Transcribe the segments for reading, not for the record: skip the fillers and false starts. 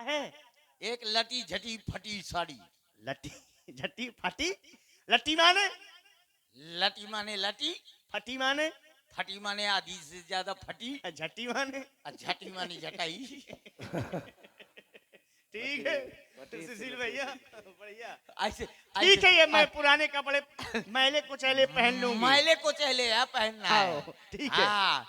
है? एक लटी झटी फटी साड़ी। लटी झटी फटी। लटी माने? लटी माने लटी, फटी माने? फटी माने आधी से ज्यादा फटी, झटी माने? और झटी माने झटाई। ठीक है सुशील भैया, बढ़िया। ऐसे ठीक है, ये मैं पुराने कपड़े मैले कुचैले पहन लूंगी। मैले को चले है पहनना है। आओ, ठीक है। हाँ।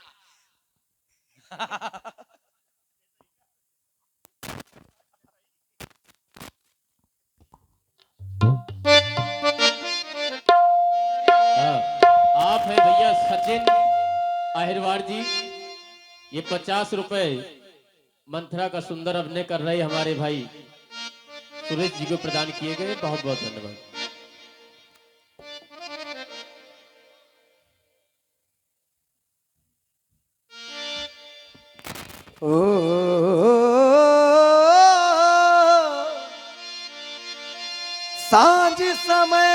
हाँ, आप हैं भैया सचिन अहिरवार जी। ये 50 रुपए मंथरा का सुंदर अभिनय कर रहे हमारे भाई सुरेश जी को प्रदान किए गए। बहुत बहुत धन्यवाद। सांझ समय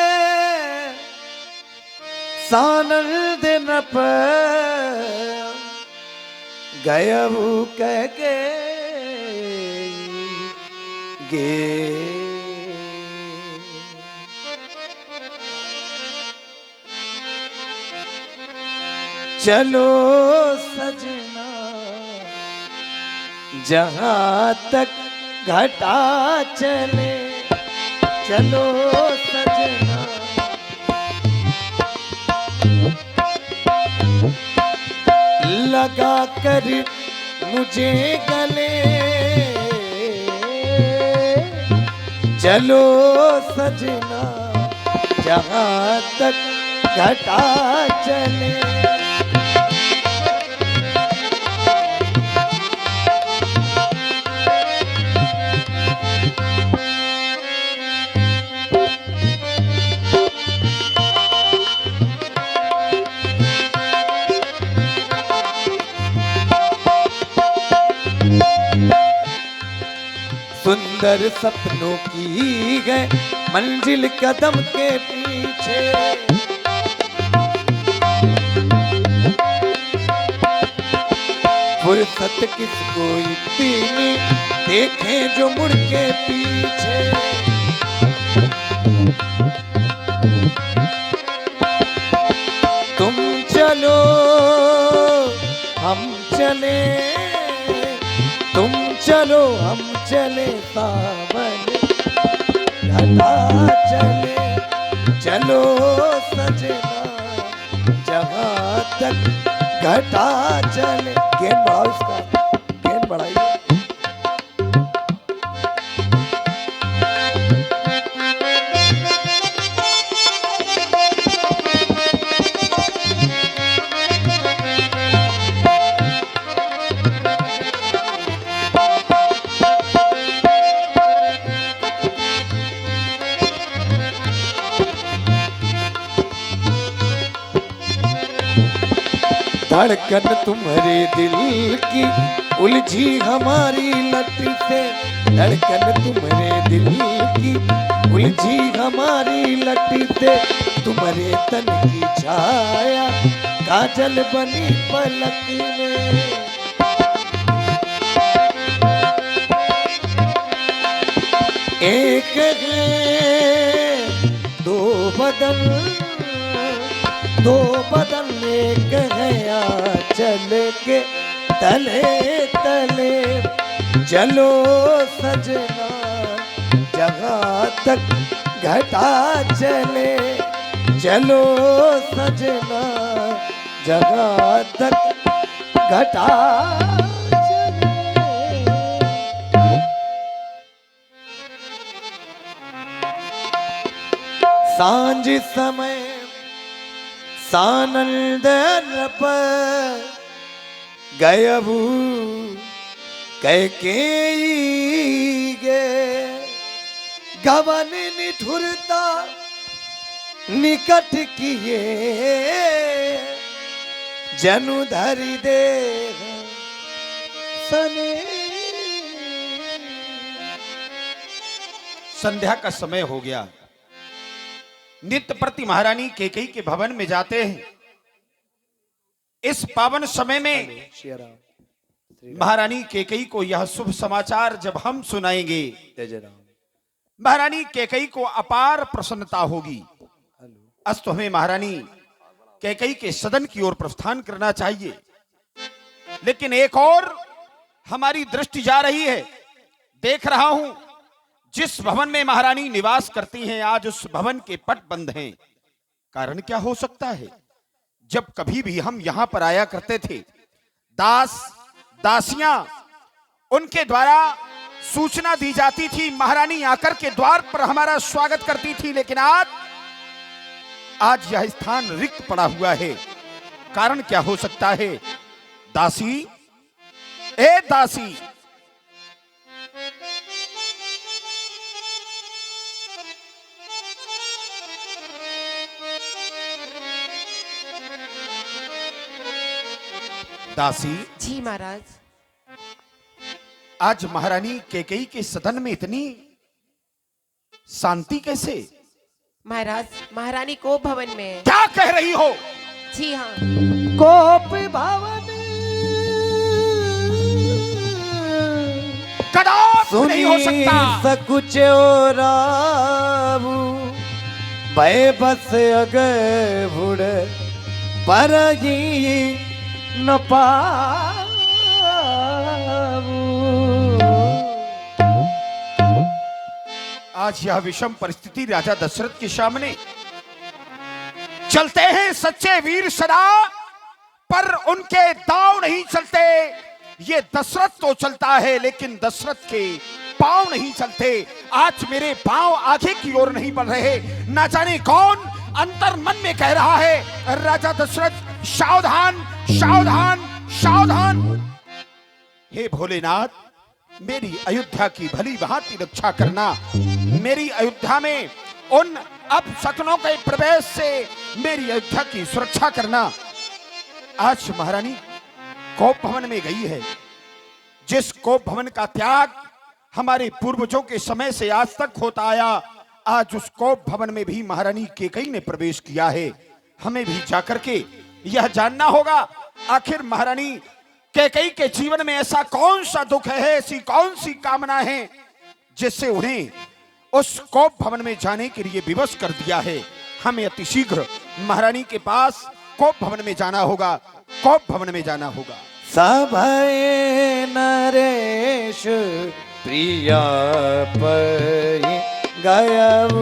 सानल दिन पर गयबू कह के गे चलो सजना जहां तक घटा चले, चलो सजना लगा कर मुझे गले, चलो सजना जहां तक घटा चले। सुंदर सपनों की है मंजिल कदम के पीछे, फुर्सत किसको इतनी देखें जो मुड़ के पीछे। तुम चलो हम चले, तुम चलो हम चले सावन घटा चले, चलो सजना जहां तक घटा चले। गेंद बढ़ाओ, इसका गेंद बढ़ाइए। धड़कन तुम्हारे दिल की उलझी हमारी लट से, धड़कन तुम्हारे दिल की उलझी हमारी लट से, तुम्हारे तन की छाया काजल बनी पलक में। एक है दो बदन, दो बदन एक है चल के तले तले, चलो सजना जहां तक घटा चले, चलो सजना जहां तक घटा चले। सांझ समय सानंदन पर गयबू कह के गे, गवन निठुरता निकट किए जनु धरि दे सने। संध्या का समय हो गया। नित्य प्रति महारानी कैकेयी के भवन में जाते हैं। इस पावन समय में महारानी कैकेयी को यह शुभ समाचार जब हम सुनाएंगे, जय जय राम। महारानी कैकेयी को अपार प्रसन्नता होगी। अस्तु हमें महारानी कैकेयी के सदन की ओर प्रस्थान करना चाहिए, लेकिन एक और हमारी दृष्टि जा रही है। देख रहा हूं जिस भवन में महारानी निवास करती हैं, आज उस भवन के पट बंद हैं। कारण क्या हो सकता है? जब कभी भी हम यहां पर आया करते थे, दास दासियां उनके द्वारा सूचना दी जाती थी, महारानी आकर के द्वार पर हमारा स्वागत करती थी। लेकिन आज यह स्थान रिक्त पड़ा हुआ है। कारण क्या हो सकता है? दासी, ए दासी, दासी, जी महाराज। आज महारानी कैकेयी के सदन में इतनी शांति कैसे? महाराज, महारानी को भवन में है। क्या कह रही हो? जी हाँ। कोप भवन कदापि नहीं हो सुनी सकता। सकुच राबू भय बस अगे भुड़ पर ही न पाबू। आज यह विषम परिस्थिति राजा दशरथ के सामने। चलते हैं सच्चे वीर सदा, पर उनके दांव नहीं चलते। ये दशरथ तो चलता है, लेकिन दशरथ के पांव नहीं चलते। आज मेरे पांव आगे की ओर नहीं बढ़ रहे। ना जाने कौन अंतर मन में कह रहा है, राजा दशरथ सावधान सावधान सावधान। हे भोलेनाथ, मेरी अयोध्या की भली भांति रक्षा करना। मेरी अयोध्या में उन अपशकुनों के प्रवेश से मेरी अयोध्या की सुरक्षा करना। आज महारानी कोप भवन में गई है। जिस कोप भवन का त्याग हमारे पूर्वजों के समय से आज तक होता आया, आज उस कोप भवन में भी महारानी कैकेयी ने प्रवेश किया है। हमें भी जाकर के यह जानना होगा, आखिर महारानी कैकेयी के जीवन में ऐसा कौन सा दुख है, ऐसी कौन सी कामना है जिससे उन्हें उस कोप भवन में जाने के लिए विवश कर दिया है। हमें अतिशीघ्र महारानी के पास कोप भवन में जाना होगा, कोप भवन में जाना होगा। सभय नरेश प्रिया पई गयऊ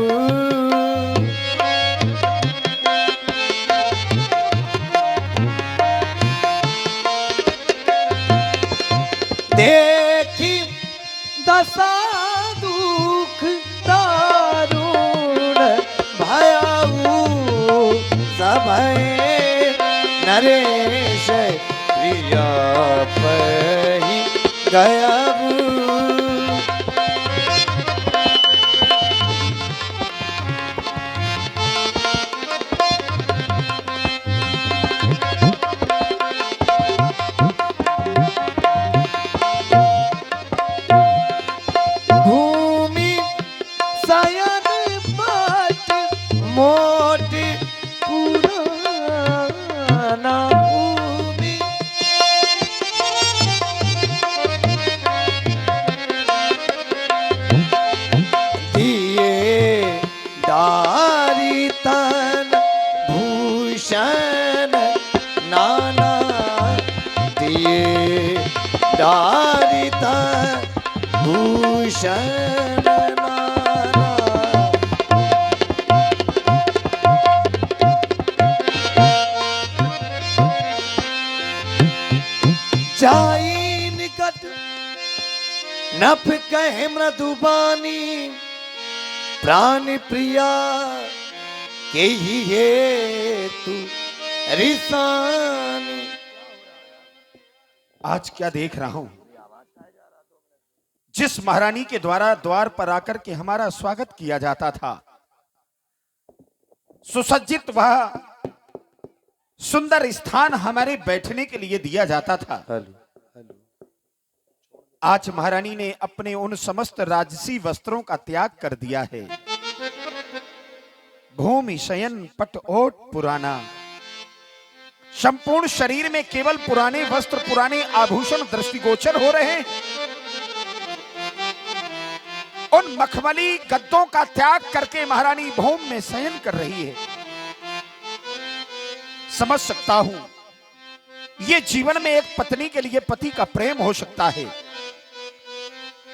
देखी दशा दुख दारुण भयऊ। सभय नरेश प्रिया पई गयऊ। भूमि शयन पाट मोट पुराना भूमि। दिए डारी तन भूषण नाना। दिए डारी तन भूषण नाना। जाई निकट नभ कहे मृदुबानी। प्राण प्रिया के ही है तू रिसानी। आज क्या देख रहा हूं? जिस महारानी के द्वारा द्वार पर आकर के हमारा स्वागत किया जाता था, सुसज्जित वह सुंदर स्थान हमारे बैठने के लिए दिया जाता था, आज महारानी ने अपने उन समस्त राजसी वस्त्रों का त्याग कर दिया है। भूमि शयन पट ओट पुराना, संपूर्ण शरीर में केवल पुराने वस्त्र, पुराने आभूषण दृष्टिगोचर हो रहे हैं। उन मखमली गद्दों का त्याग करके महारानी भौम में शयन कर रही है। समझ सकता हूं, ये जीवन में एक पत्नी के लिए पति का प्रेम हो सकता है।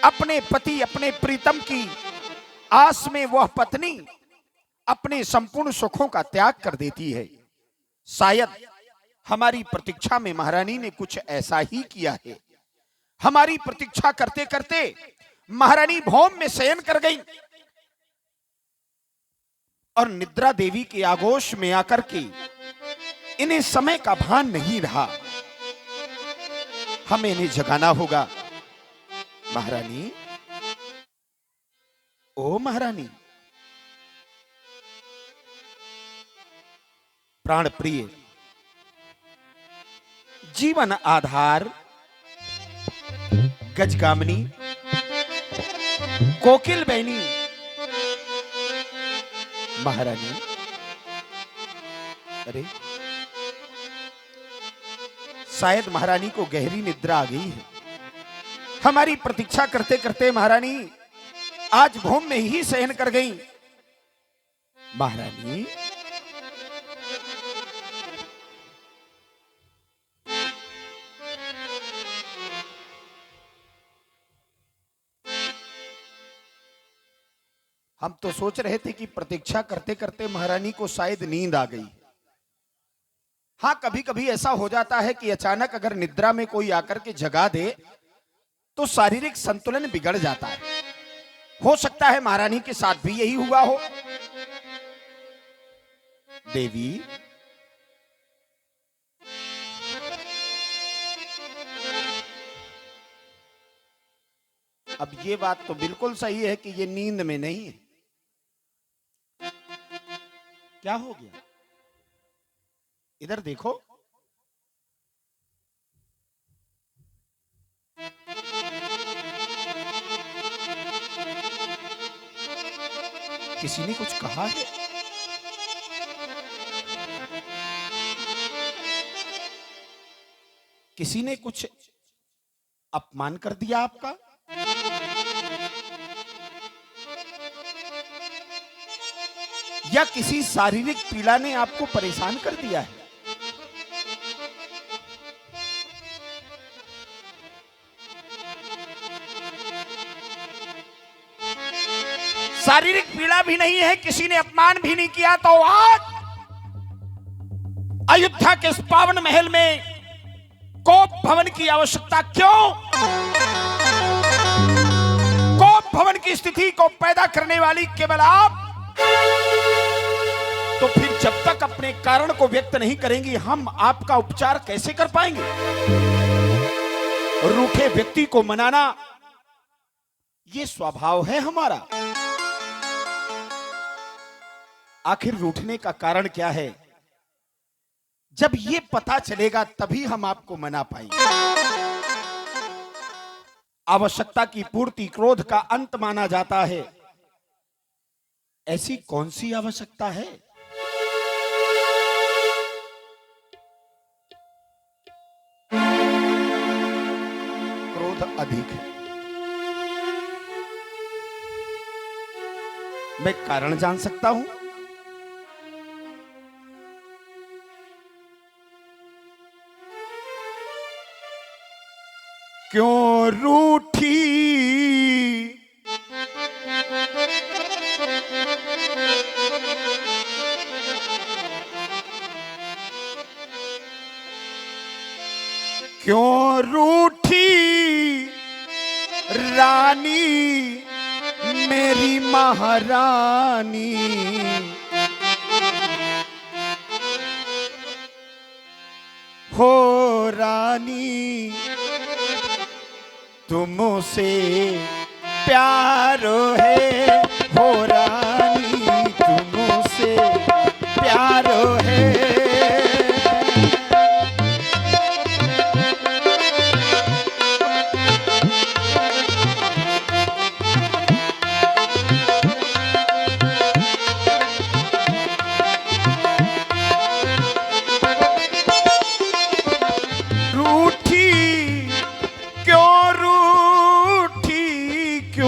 अपने पति, अपने प्रीतम की आस में वह पत्नी अपने संपूर्ण सुखों का त्याग कर देती है। शायद हमारी प्रतीक्षा में महारानी ने कुछ ऐसा ही किया है। हमारी प्रतीक्षा करते करते महारानी भौम में शयन कर गई और निद्रा देवी के आगोश में आकर के इन्हें समय का भान नहीं रहा। हमें इन्हें जगाना होगा। महारानी, ओ महारानी, प्राण प्रिय, जीवन आधार, गजगामिनी, कोकिल बहनी, महारानी। अरे शायद महारानी को गहरी निद्रा आ गई है। हमारी प्रतीक्षा करते करते महारानी आज भूम में ही शयन कर गई। महारानी, हम तो सोच रहे थे कि प्रतीक्षा करते करते महारानी को शायद नींद आ गई। हाँ, कभी कभी ऐसा हो जाता है कि अचानक अगर निद्रा में कोई आकर के जगा दे तो शारीरिक संतुलन बिगड़ जाता है। हो सकता है महारानी के साथ भी यही हुआ हो। देवी, अब ये बात तो बिल्कुल सही है कि ये नींद में नहीं है। क्या हो गया? इधर देखो। किसी ने कुछ कहा है? किसी ने कुछ अपमान कर दिया आपका? या किसी शारीरिक पीड़ा ने आपको परेशान कर दिया है? शारीरिक पीड़ा भी नहीं है, किसी ने अपमान भी नहीं किया, तो आज अयोध्या के इस पावन महल में कोप भवन की आवश्यकता क्यों? कोप भवन की स्थिति को पैदा करने वाली केवल आप। तो फिर जब तक अपने कारण को व्यक्त नहीं करेंगी, हम आपका उपचार कैसे कर पाएंगे? रूठे व्यक्ति को मनाना ये स्वभाव है हमारा। आखिर रूठने का कारण क्या है? जब ये पता चलेगा तभी हम आपको मना पाएंगे। आवश्यकता की पूर्ति क्रोध का अंत माना जाता है। ऐसी कौन सी आवश्यकता है? क्रोध अधिक है। मैं कारण जान सकता हूं? क्यों रूठी क्यों रूठी रानी मेरी महारानी? हो रानी तुमसे प्यार है, हो रानी तुमसे प्यार है।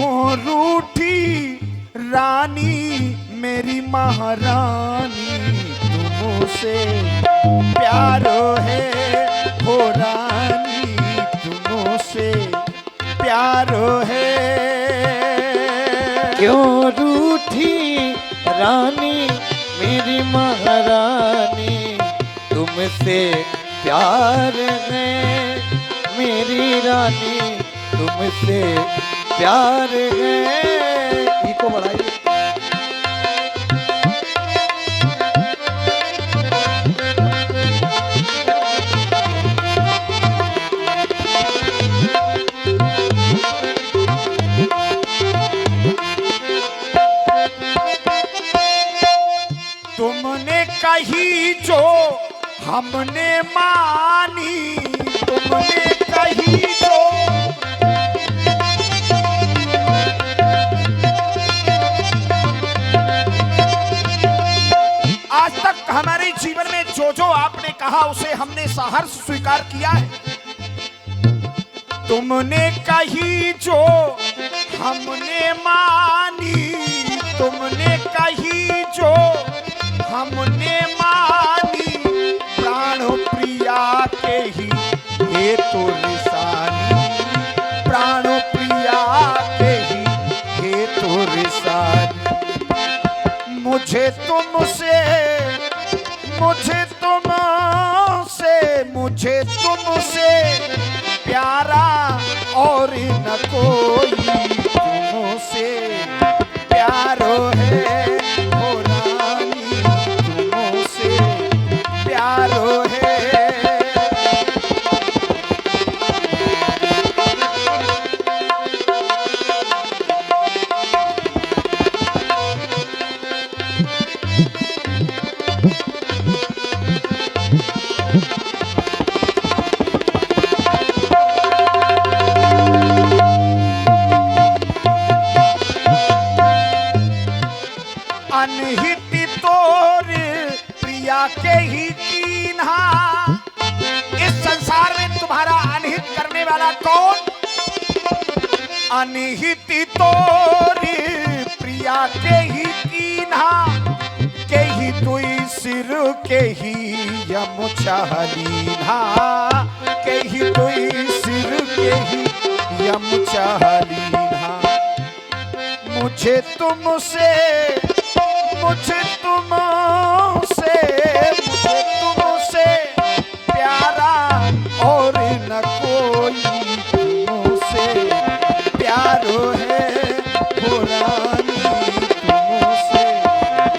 क्यों रूठी रानी मेरी महारानी, तुमसे प्यार है हो रानी, तुमसे प्यार है। क्यों रूठी रानी मेरी महारानी, तुमसे प्यार है मेरी रानी, तुमसे प्यार है। इको बढ़ाइए। तुमने कही जो हमने मानी, तुमने कही जो आज तक हमारे जीवन में जो आपने कहा उसे हमने सहर्ष स्वीकार किया है। तुमने कही जो हमने मानी, तुमने कही जो हमने मानी, प्राण प्रिया के ही हेतु रिसानी, प्राण प्रिया के ही हेतु रिसानी। मुझे तुमसे प्यारा और न कोई, तुमसे प्यार है हो रानी, तुमसे प्यार है। अनहित तोर प्रिया के ही कीन्हा, इस संसार में तुम्हारा अनहित करने वाला कौन? अनहित तोर प्रिया के ही कीन्हा, के ही दुई सिर के ही यम चहलीन्हा, के ही दुई सिर के ही यम चहलीन्हा। मुझे तुमसे प्यारा और न कोई, तुमसे प्यार है हो रानी, तुमसे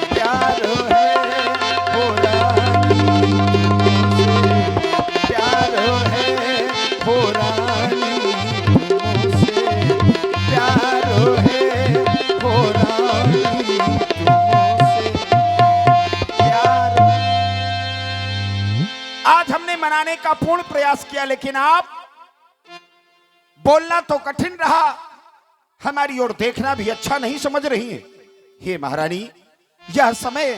प्यार है हो रानी, तुमसे प्यार है हो रानी, तुमसे प्यार है हो रानी, तुमसे प्यार। आज हमने मनाने का पूर्ण प्रयास किया, लेकिन आप बोलना तो कठिन रहा, हमारी ओर देखना भी अच्छा नहीं समझ रही है। हे महारानी, यह समय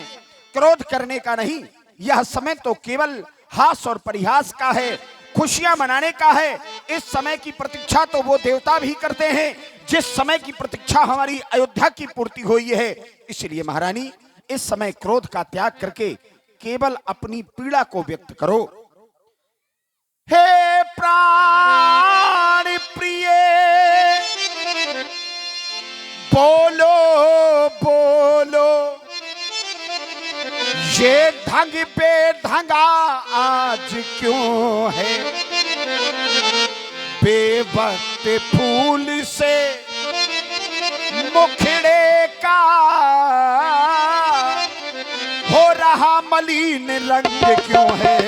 क्रोध करने का नहीं, यह समय तो केवल हास और परिहास का है, खुशियां मनाने का है। इस समय की प्रतीक्षा तो वो देवता भी करते हैं जिस समय की प्रतीक्षा हमारी अयोध्या की पूर्ति हुई है। इसलिए महारानी, इस समय क्रोध का त्याग करके केवल अपनी पीड़ा को व्यक्त करो। हे प्राण प्रिय, बोलो बोलो, ये ढंग बेढंगा आज क्यों है? बेवक्त फूल से मुखड़े का हो रहा मलिन रंग क्यों है?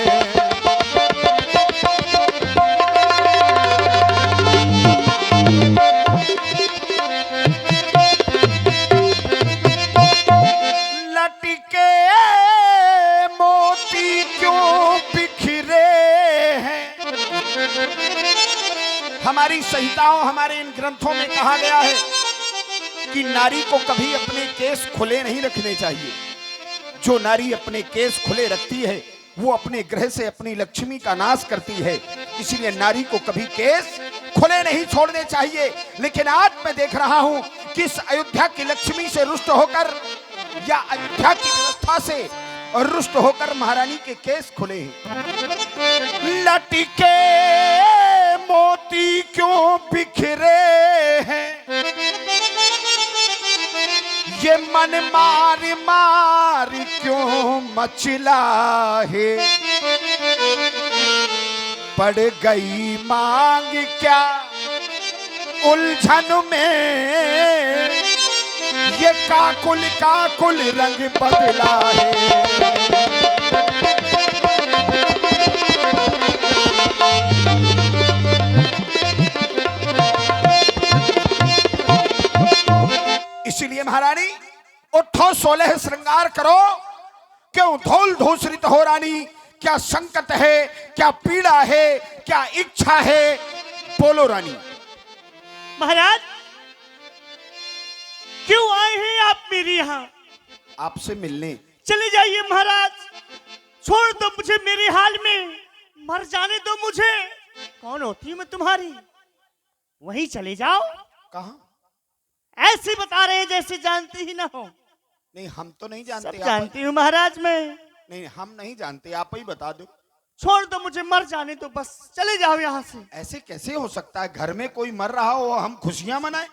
लटके मोती क्यों बिखरे हैं? हमारी संहिताओं, हमारे इन ग्रंथों में कहा गया है कि नारी को कभी अपने केस खुले नहीं रखने चाहिए। जो नारी अपने केस खुले रखती है वो अपने ग्रह से अपनी लक्ष्मी का नाश करती है। इसलिए नारी को कभी केस खुले नहीं छोड़ने चाहिए, लेकिन आज मैं देख रहा हूं कि इस अयोध्या की लक्ष्मी से रुष्ट होकर या अयोध्या की व्यवस्था से रुष्ट होकर महारानी के केस खुले हैं। लटके मोती क्यों बिखरे हैं, ये मन मार मार क्यों मचला है, पड़ गई मांग क्या उलझन में, ये काकुल रंग बदला है। इसीलिए महारानी उठो 16 श्रृंगार करो, क्यों धौल धूसरित हो रानी, क्या संकट है, क्या पीड़ा है, क्या इच्छा है, बोलो रानी। महाराज क्यों आए हैं आप मेरे यहाँ? आपसे मिलने। चले जाइए महाराज, छोड़ दो मुझे मेरे हाल में, मर जाने दो मुझे। कौन होती हूँ मैं तुम्हारी? वहीं चले जाओ। कहाँ? ऐसे बता रहे हैं जैसे जानते ही ना हो। नहीं, हम तो नहीं जानते। सब जानती हूँ महाराज मैं। नहीं, हम नहीं जानते, आप ही बता दो। छोड़ दो मुझे, मर जाने दो बस, चले जाओ यहाँ से। ऐसे कैसे हो सकता है? घर में कोई मर रहा हो हम खुशियां मनाएं?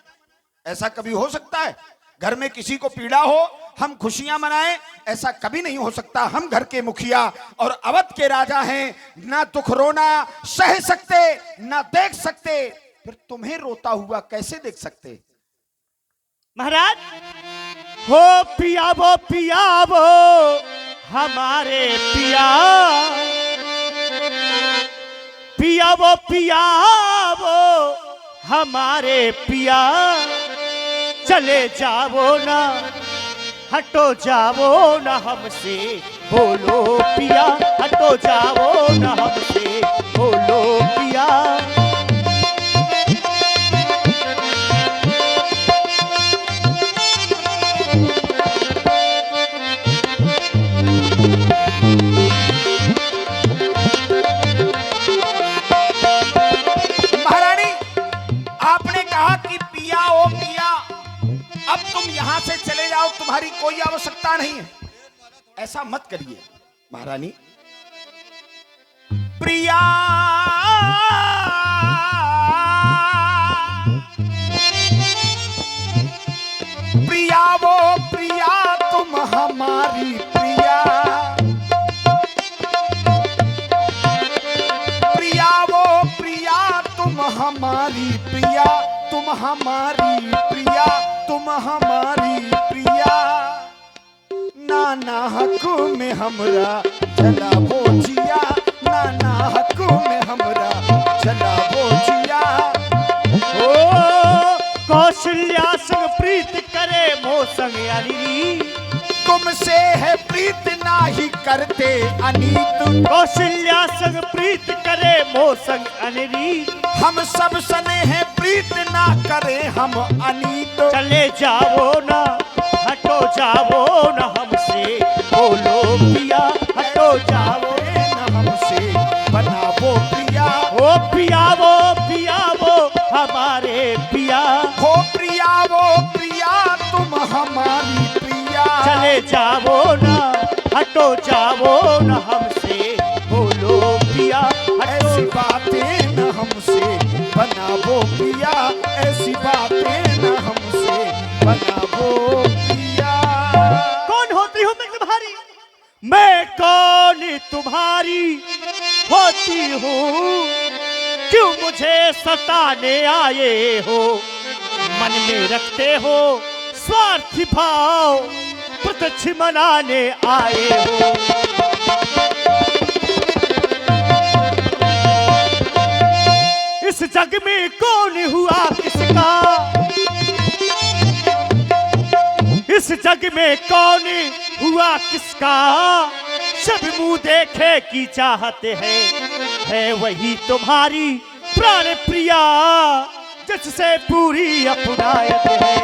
ऐसा कभी हो सकता है? घर में किसी को पीड़ा हो हम खुशियां मनाएं? ऐसा कभी नहीं हो सकता। हम घर के मुखिया और अवध के राजा हैं, ना दुख रोना सह सकते, ना देख सकते। फिर तुम्हें रोता हुआ कैसे देख सकते? महाराज हो पिया वो हमारे पिया, पिया वो हमारे पिया, चले जाओ ना, हटो जाओ ना हमसे, बोलो पिया, हटो जाओ ना हमसे, बोलो पिया। अब तुम यहां से चले जाओ, तुम्हारी कोई आवश्यकता नहीं है। ऐसा मत करिए महारानी। प्रिया प्रिया वो प्रिया तुम हमारी प्रिया, प्रिया वो प्रिया तुम हमारी प्रिया, तुम हमारी प्रिया, तुम हमारी प्रिया, नाना हक में हमरा चला बोझिया, नाना हक में हमरा चला बोझिया। ओ कौशल्या संग प्रीत करे मोह संग अनिरी, तुमसे है प्रीत नाही करते अनीत, कौशल्या संग प्रीत करे मोह संग अनिरी, हम सब सने हैं प्रीत ना करे हम अनीत। चले जाओ ना, हटो जाओ ना हमसे, बोलो पिया, हटो जाओ ना हमसे, बनावो प्रिया। ओ पिया वो हमारे पिया, हो प्रिया वो प्रिया तुम हमारी प्रिया, चले जाओ ना, हटो जाओ ना हमसे, बोलो पिया, ऐसी बातें न हमसे बनावो प्रिया, ऐसी बातें न हमसे बनावो प्रिया। कौन होती हूँ मैं तुम्हारी? मैं कौन तुम्हारी होती हूँ? क्यों मुझे सताने आए हो? मन में रखते हो स्वार्थी भाव, प्रत्यक्ष मनाने आए हो। इस जग में कौन हुआ किसका, इस जग में कौन हुआ किसका, सब मुंह देखे की चाहते हैं, है वही तुम्हारी प्राण प्रिया, जिससे पूरी अपनायत है।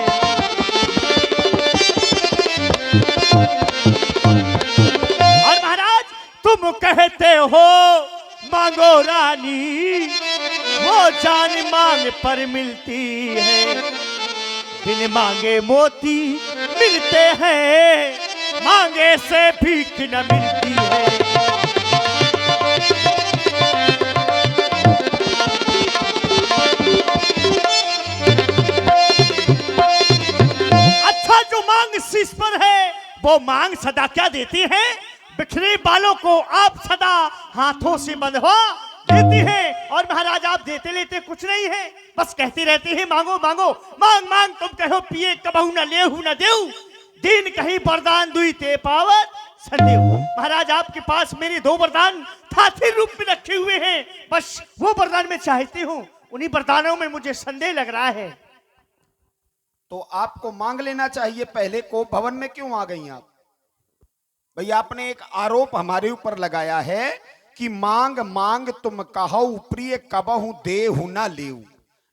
और महाराज तुम कहते हो मांगो रानी, वो जान मांग मांग पर मिलती है, बिन मांगे मोती मिलते हैं, मांगे से भीख न मिलती है। अच्छा जो मांग शीश पर है वो मांग सदा क्या देती है? बिखरे बालों को आप सदा हाथों से बंधवा देती है। और महाराज आप देते लेते कुछ नहीं है, बस कहती रहती है मांगो मांगो, मांग मांग तुम कहो पिए कबहू न लेहू न देऊ, दीन कहीं वरदान दुई ते पावत संदेव। महाराज आपके पास मेरे दो वरदान थाथी रूप में रखे हुए हैं, बस वो वरदान मैं चाहती हूँ, उन्हीं वरदानों में मुझे संदेह लग रहा है। तो आपको मांग लेना चाहिए पहले। को भवन में क्यों आ गई आप? भाई आपने एक आरोप हमारे ऊपर लगाया है कि मांग मांग तुम कहो प्रिय कबहू देहू ना लेऊ।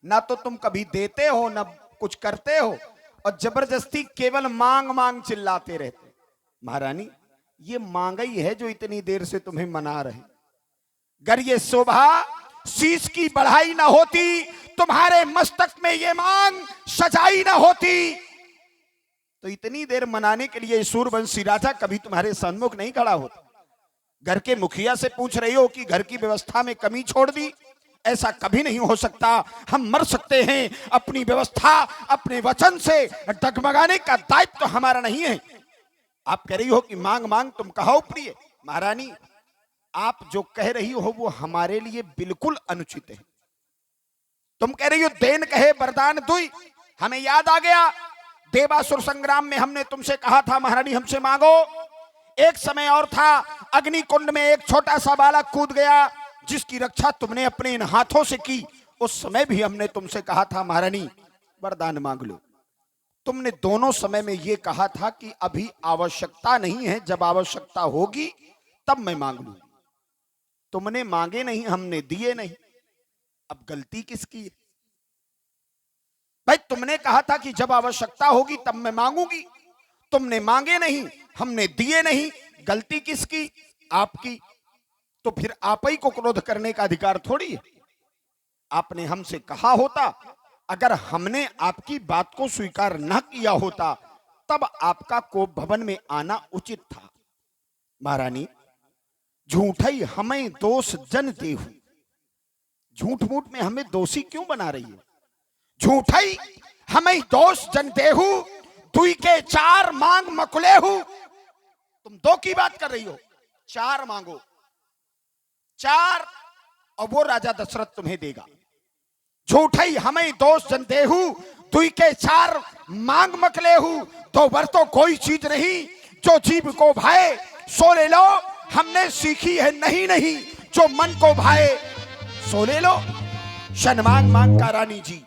ना तो तुम कभी देते हो ना कुछ करते हो, और जबरदस्ती केवल मांग मांग चिल्लाते रहते। महारानी ये मांग ही है जो इतनी देर से तुम्हें मना रहे। अगर ये शोभा शीश की बढ़ाई ना होती, तुम्हारे मस्तक में ये मांग सजाई ना होती, तो इतनी देर मनाने के लिए सूरवंशी राजा कभी तुम्हारे सन्मुख नहीं खड़ा होता। घर के मुखिया से पूछ रही हो कि घर की व्यवस्था में कमी छोड़ दी, ऐसा कभी नहीं हो सकता। हम मर सकते हैं, अपनी व्यवस्था अपने वचन से डगमगाने का दायित्व तो हमारा नहीं है। आप कह रही हो कि मांग मांग तुम कहो प्रिय। महारानी आप जो कह रही हो वो हमारे लिए बिल्कुल अनुचित है। तुम कह रही हो देन कहे वरदान दुई, हमें याद आ गया देवासुर संग्राम में हमने तुमसे कहा था महारानी हमसे मांगो। एक समय और था, अग्नि कुंड में एक छोटा सा बालक कूद गया जिसकी रक्षा तुमने अपने इन हाथों से की। उस समय भी हमने तुमसे कहा था महारानी वरदान मांग लो। तुमने दोनों समय में यह कहा था कि अभी आवश्यकता नहीं है, जब आवश्यकता होगी तब मैं मांग लूंगी। तुमने मांगे नहीं, हमने दिए नहीं। अब गलती किसकी है भाई? तुमने कहा था कि जब आवश्यकता होगी तब मैं मांगूंगी, तुमने मांगे नहीं, हमने दिए नहीं। गलती किसकी? आपकी। तो फिर आप ही को क्रोध करने का अधिकार थोड़ी है। आपने हमसे कहा होता, अगर हमने आपकी बात को स्वीकार न किया होता तब आपका कोप भवन में आना उचित था। महारानी झूठई हमें दोष जन देहु, झूठ मूठ में हमें दोषी क्यों बना रही है? झूठई हमें दोष जन देहु, दुई के चार मांग मकुलेहु। तुम दो की बात कर रही हो, चार मांगो, चार, और वो राजा दशरथ तुम्हें देगा। झूठई हमें दोष जन देहु, दुई के चार मांग मकलेहु। तो वर तो कोई चीज नहीं जो जीव को भाए सो ले लो, हमने सीखी है नहीं नहीं जो मन को भाए सो ले लो। शनमांग मांग का रानी जी,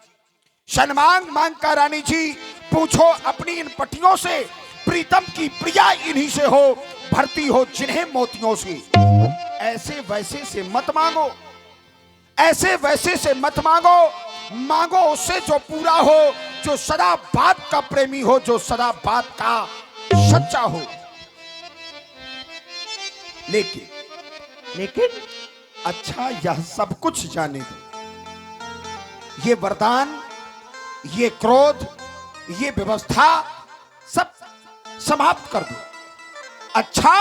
शनमांग मांग का रानी जी, पूछो अपनी इन पटियों से, प्रीतम की प्रिया इन्हीं से हो, भरती हो जिन्हें मोतियों से। ऐसे वैसे से मत मांगो, ऐसे वैसे से मत मांगो, मांगो उससे जो पूरा हो, जो सदा बात का प्रेमी हो, जो सदा बात का सच्चा हो। लेकिन अच्छा यह सब कुछ जाने दो, ये वरदान, ये क्रोध, ये व्यवस्था सब समाप्त कर दो। अच्छा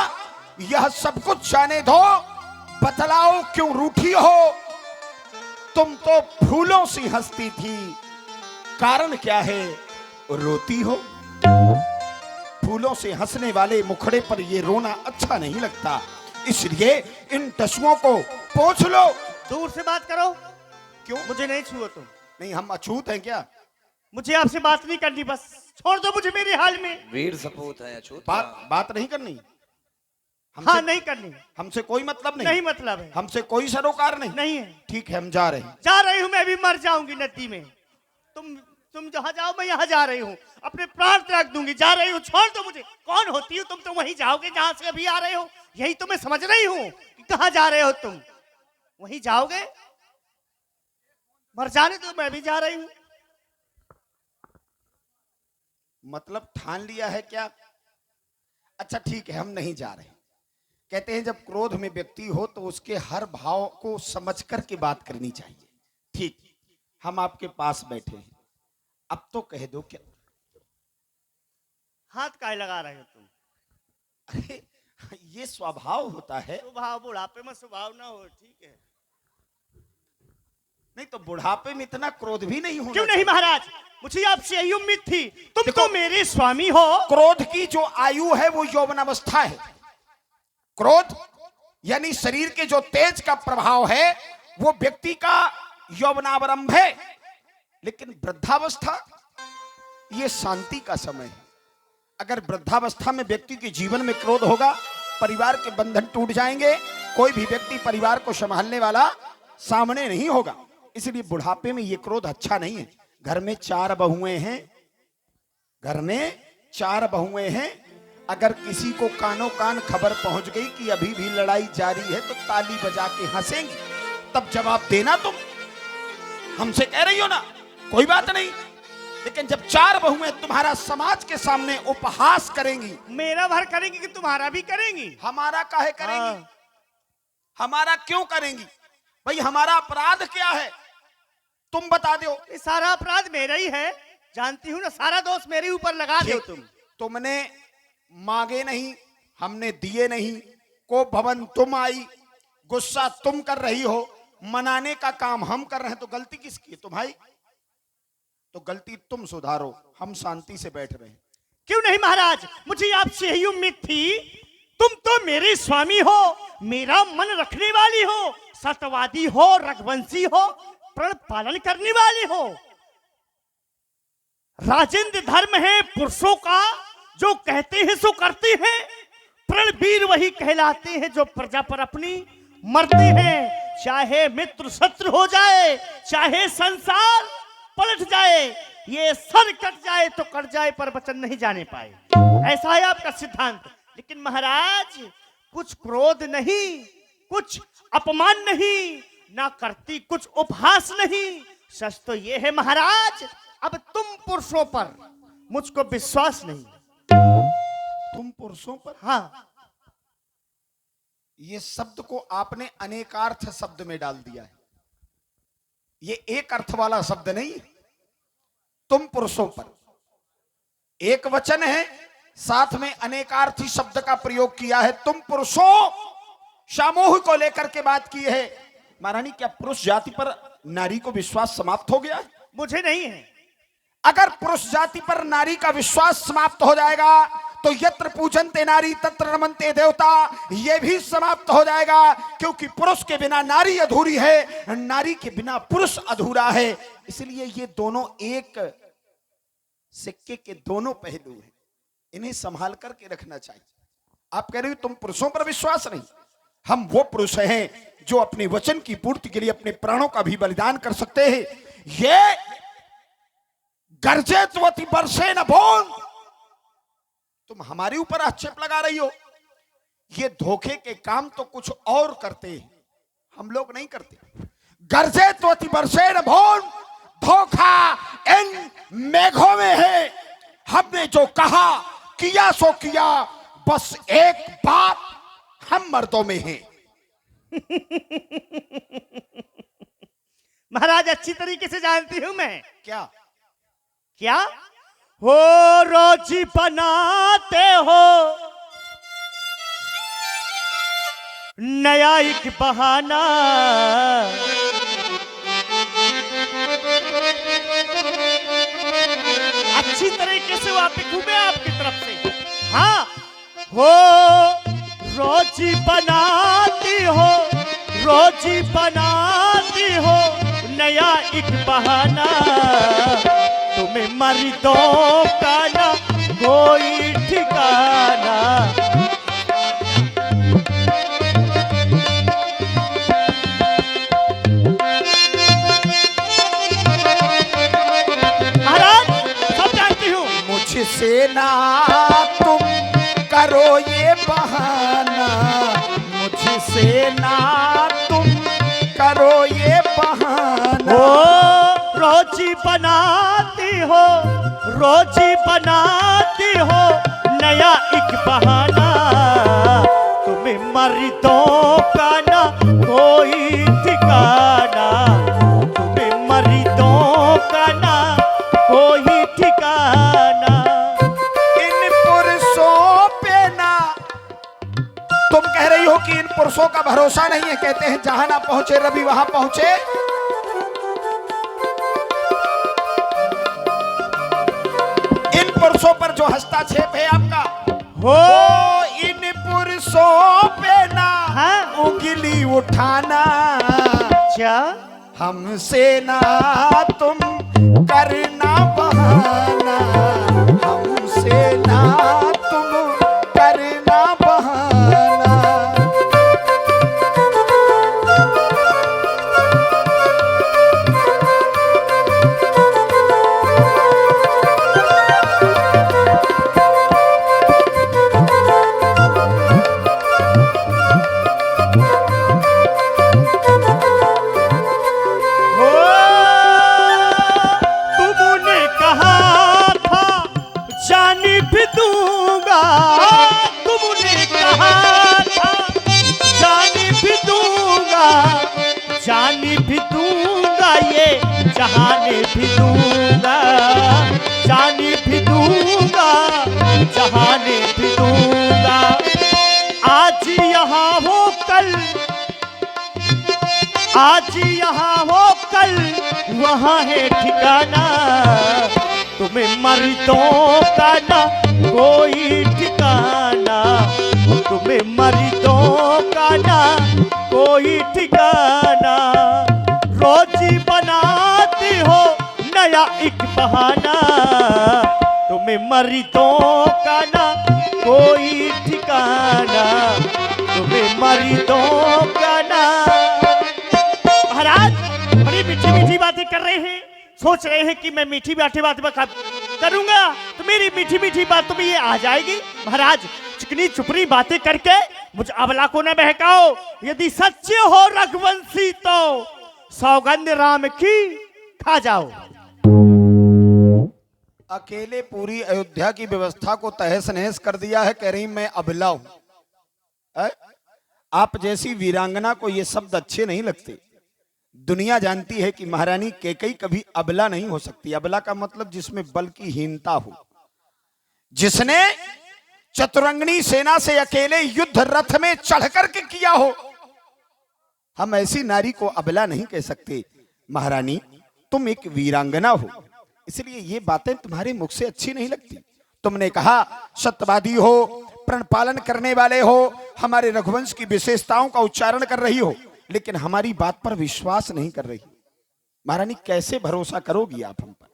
यह सब कुछ जाने दो, बतलाओ क्यों रूठी हो? तुम तो फूलों सी हंसती थी, कारण क्या है रोती हो? फूलों से हंसने वाले मुखड़े पर ये रोना अच्छा नहीं लगता, इसलिए इन टसुओं को पोंछ लो। दूर से बात करो। क्यों? मुझे नहीं छुओ तुम। नहीं हम अछूत हैं क्या? मुझे आपसे बात नहीं करनी, बस छोड़ दो मुझे मेरे हाल में। वीर सपूत है अछूत। बात नहीं करनी? हाँ नहीं करनी। हमसे कोई मतलब नहीं? नहीं मतलब है। हमसे कोई सरोकार नहीं? नहीं है। ठीक है हम जा रहे हैं। जा रही हूँ, मैं भी मर जाऊंगी नदी में। तुम जहाँ जाओ मैं यहाँ जा रही हूँ, अपने प्राण त्याग दूंगी, जा रही हूँ, छोड़ दो मुझे। कौन होती हो तुम? तो वहीं जाओगे जहाँ से अभी आ रहे हो। यही तो मैं समझ रही हूँ कि कहाँ जा रहे हो तुम, वहीं जाओगे। मर जाने दो, मैं भी जा रही हूँ। मतलब ठान लिया है क्या? अच्छा ठीक है हम नहीं जा रहे। कहते हैं जब क्रोध में व्यक्ति हो तो उसके हर भाव को समझ कर के बात करनी चाहिए। ठीक, हम आपके पास बैठे हैं, अब तो कह दो क्या। हाथ काहे लगा रहे हो तुम? अरे ये स्वभाव होता है। स्वभाव बुढ़ापे में स्वभाव ना हो, ठीक है। नहीं तो बुढ़ापे में इतना क्रोध भी नहीं होना क्यों नहीं महाराज, मुझे आपसे यही उम्मीद थी। तुम तो मेरे स्वामी हो। क्रोध की जो आयु है वो यौवनावस्था है। क्रोध यानी शरीर के जो तेज का प्रभाव है वो व्यक्ति का यौवनावरंभ है, लेकिन वृद्धावस्था ये शांति का समय है। अगर वृद्धावस्था में व्यक्ति के जीवन में क्रोध होगा, परिवार के बंधन टूट जाएंगे, कोई भी व्यक्ति परिवार को संभालने वाला सामने नहीं होगा। इसलिए बुढ़ापे में ये क्रोध अच्छा नहीं है। घर में 4 बहुएं हैं, घर में 4 बहुएं हैं, अगर किसी को कानों कान खबर पहुंच गई कि अभी भी लड़ाई जारी है तो ताली बजा के हंसेंगी, तब जवाब देना। तुम हमसे कह रही हो ना, कोई बात नहीं, लेकिन जब 4 बहुएं तुम्हारा समाज के सामने उपहास करेंगी, मेरा भर करेंगी कि तुम्हारा भी करेंगी? हमारा काहे करेंगी? हमारा क्यों करेंगी भाई? हमारा अपराध क्या है तुम बता दो। ये सारा अपराध मेरा ही है, जानती हूँ ना, सारा दोष मेरे ऊपर लगा दो तुम। तुमने मांगे नहीं, हमने दिए नहीं, को भवन तुम आई, गुस्सा तुम कर रही हो, मनाने का काम हम कर रहे हैं, तो गलती किसकी है? तुम्हारी। तो गलती तुम सुधारो, हम शांति से बैठ रहे हैं। क्यों नहीं महाराज, मुझे आपसे यही उम्मीद थी। तुम तो मेरे स्वामी हो, मेरा मन रखने वाली हो, सत्यवादी हो, रघुवंशी हो, प्रण पालन करने वाली हो। राजेंद्र धर्म है पुरुषों का, जो कहते हैं सो करते हैं। प्रणवीर वही कहलाते हैं जो प्रजा पर अपनी मरते हैं। चाहे मित्र शत्रु हो जाए, चाहे संसार पलट जाए, ये सर कट जाए तो कट जाए पर वचन नहीं जाने पाए, ऐसा है आपका सिद्धांत। लेकिन महाराज, कुछ क्रोध नहीं, कुछ अपमान नहीं, ना करती कुछ उपहास नहीं। सच तो ये है महाराज, अब तुम पुरुषों पर मुझको विश्वास नहीं। तुम पुरुषों पर? हाँ, ये शब्द को आपने अनेकार्थ शब्द में डाल दिया है। ये एक अर्थ वाला शब्द नहीं। तुम पुरुषों पर एक वचन है, साथ में अनेकार्थी शब्द का प्रयोग किया है। तुम पुरुषों, सामूहिक को लेकर के बात की है। महारानी, क्या पुरुष जाति पर नारी को विश्वास समाप्त हो गया है? मुझे नहीं है। अगर पुरुष जाति पर नारी का विश्वास समाप्त हो जाएगा तो यत्र पूजन्ते नारी तत्र रमन्ते देवता, यह भी समाप्त हो जाएगा। क्योंकि पुरुष के बिना नारी अधूरी है, नारी के बिना पुरुष अधूरा है। इसलिए ये दोनों एक सिक्के के दोनों पहलू हैं, इन्हें संभाल करके रखना चाहिए। आप कह रहे हो तुम पुरुषों पर विश्वास नहीं। हम वो पुरुष हैं जो अपने वचन की पूर्ति के लिए अपने प्राणों का भी बलिदान कर सकते हैं। ये गर्जेत्वति वर्षे न बोन, तुम हमारे ऊपर आक्षेप लगा रही हो। ये धोखे के काम तो कुछ और करते हैं, हम लोग नहीं करते। गर्जेत्वति वर्षे न बोन, धोखा इन मेघों में है। हमने जो कहा किया सो किया, बस एक बात हम मर्दों में है। महाराज, अच्छी तरीके से जानती हूं मैं। क्या क्या हो रोजी बनाते हो नया एक बहाना, अच्छी तरीके से वापिस घूमे आपकी तरफ से। हाँ, हो रोजी बनाती हो, रोजी बनाती हो नया एक बहाना, तुम्हें मर्दों का ना कोई ठिकाना। महाराज, सब जानती हूँ। मुझसे ना तुम करो ये बहाना, मुझसे ना तुम करो ये बहाना। हो रोजी बनाती हो, रोजी बनाती हो नया एक बहाना, तुम्हें मर्दों का ना कोई ठिकाना, तुम्हें मर्दों भरोसा नहीं है। कहते हैं जहां ना पहुंचे रवि वहां पहुंचे। इन पुरुषों पर जो हस्तक्षेप है आपका, हो इन पुरुषों पे ना हाँ? उंगली उठाना, क्या हमसे ना तुम करना बहाना, हमसे ना तुम करना बहाना। हो तुमने कहा था जानी भी दूंगा, तुमने कहा था जानी भी दूंगा, जानी भी दूंगा, ये जहाने भी दूंगा, जानी भी दूंगा, जहाने भी दूंगा। आज यहाँ हो कल, आज यहाँ हो कल वहाँ है ठिकाना, तुम्हें मर्दों का ना कोई ठिकाना, तुम्हें मर्दों का ना कोई ठिकाना। रोजी बनाती हो नया एक बहाना, तुम्हें मर्दों का ना कोई ठिकाना, तुम्हें मर्दों का ना। महाराज बड़ी मीठी मीठी बातें कर रहे हैं, सोच रहे हैं कि मैं मीठी मीठी बातें करूंगा तो मेरी मीठी मीठी बातों में ये आ जाएगी। महाराज चिकनी चुपड़ी बातें करके मुझ अबला को न बहकाओ। यदि सच्चे हो रघुवंशी तो सौगंध राम की खा जाओ। अकेले पूरी अयोध्या की व्यवस्था को तहस नहस कर दिया है। कह रही मैं अबला हूं। आप जैसी वीरांगना को ये शब्द अच्छे नहीं लगते। दुनिया जानती है कि महारानी कैकेयी कभी अबला नहीं हो सकती। अबला का मतलब जिसमें बल की हीनता हो, जिसने चतुरंगनी सेना से अकेले युद्ध रथ में चढ़ करके किया हो। हम ऐसी नारी को अबला नहीं कह सकते। महारानी तुम एक वीरांगना हो, इसलिए ये बातें तुम्हारे मुख से अच्छी नहीं लगती। तुमने कहा सत्यवादी हो, प्रण पालन करने वाले हो, हमारे रघुवंश की विशेषताओं का उच्चारण कर रही हो, लेकिन हमारी बात पर विश्वास नहीं कर रही। महारानी कैसे भरोसा करोगी आप हम पर?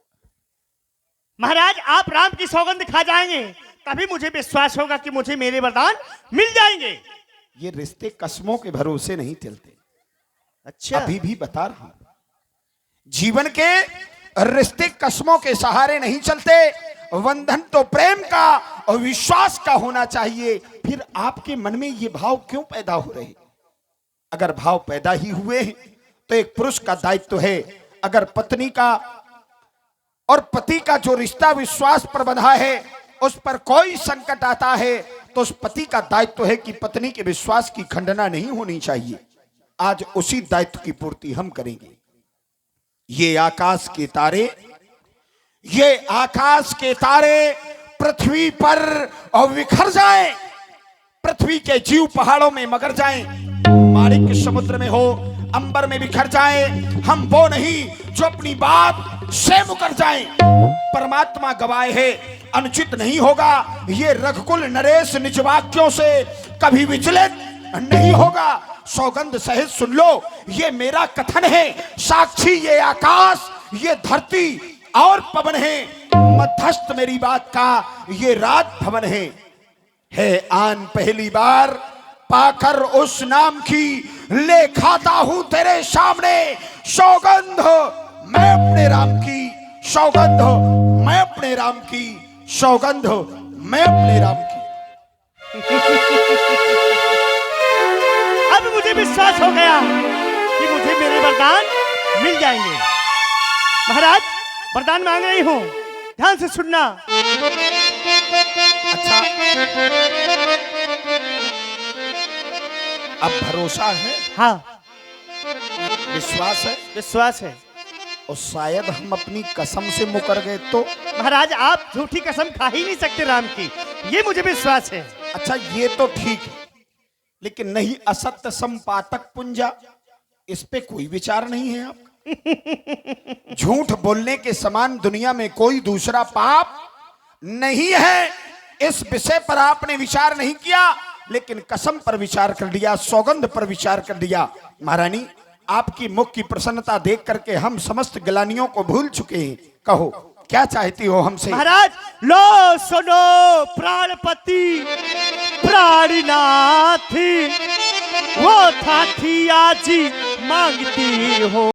महाराज आप राम की सौगंध खा जाएंगे तभी मुझे विश्वास होगा कि मुझे मेरे वरदान मिल जाएंगे। ये रिश्ते कस्मों के भरोसे नहीं चलते। अच्छा अभी भी बता रहा हूं, जीवन के रिश्ते कस्मों के सहारे नहीं चलते। बंधन तो प्रेम का और विश्वास का होना चाहिए। फिर आपके मन में ये भाव क्यों पैदा हो रहे? अगर भाव पैदा ही हुए हैं तो एक पुरुष का दायित्व है, अगर पत्नी का और पति का जो रिश्ता विश्वास पर बंधा है उस पर कोई संकट आता है तो उस पति का दायित्व है कि पत्नी के विश्वास की खंडना नहीं होनी चाहिए। आज उसी दायित्व की पूर्ति हम करेंगे। ये आकाश के तारे, ये आकाश के तारे पृथ्वी पर और बिखर जाएं, पृथ्वी के जीव पहाड़ों में मगर जाएं, माणिक समुद्र में हो, अंबर में बिखर जाएं, हम वो नहीं जो अपनी बात से मुकर जाएं। परमात्मा गवाह है, अनुचित नहीं होगा। ये रघुकुल नरेश निज वाक्यों से कभी विचलित नहीं होगा। सौगंध सहित सुन लो, ये मेरा कथन है। साक्षी ये आकाश, ये धरती और पवन है। मध्यस्थ मेरी बात का ये राज भवन है आन पहली बार पाकर उस नाम की ले खाता हूं तेरे सामने। सौगंध मैं अपने राम की, सौगंध मैं अपने राम की, सौगंध मैं अपने राम की। अब मुझे विश्वास हो गया कि मुझे मेरे वरदान मिल जाएंगे। महाराज वरदान मांग रही हूं, ध्यान से सुनना। अच्छा अब भरोसा है, हाँ विश्वास है, विश्वास है। और शायद हम अपनी कसम से मुकर गए तो? महाराज आप झूठी कसम खा ही नहीं सकते राम की, ये मुझे विश्वास है। अच्छा ये तो ठीक है, लेकिन नहीं असत्य संपातक पुंजा, इस पे कोई विचार नहीं है आपका। झूठ बोलने के समान दुनिया में कोई दूसरा पाप नहीं है। इस विषय पर आपने विचार नहीं किया, लेकिन कसम पर विचार कर लिया, सौगंध पर विचार कर लिया। महारानी, आपकी मुख की प्रसन्नता देख करके हम समस्त गिलानियों को भूल चुके हैं। कहो क्या चाहती हो हमसे? महाराज लो सुनो प्राणपति प्राणनाथ, वो था थी आज मांगती हो।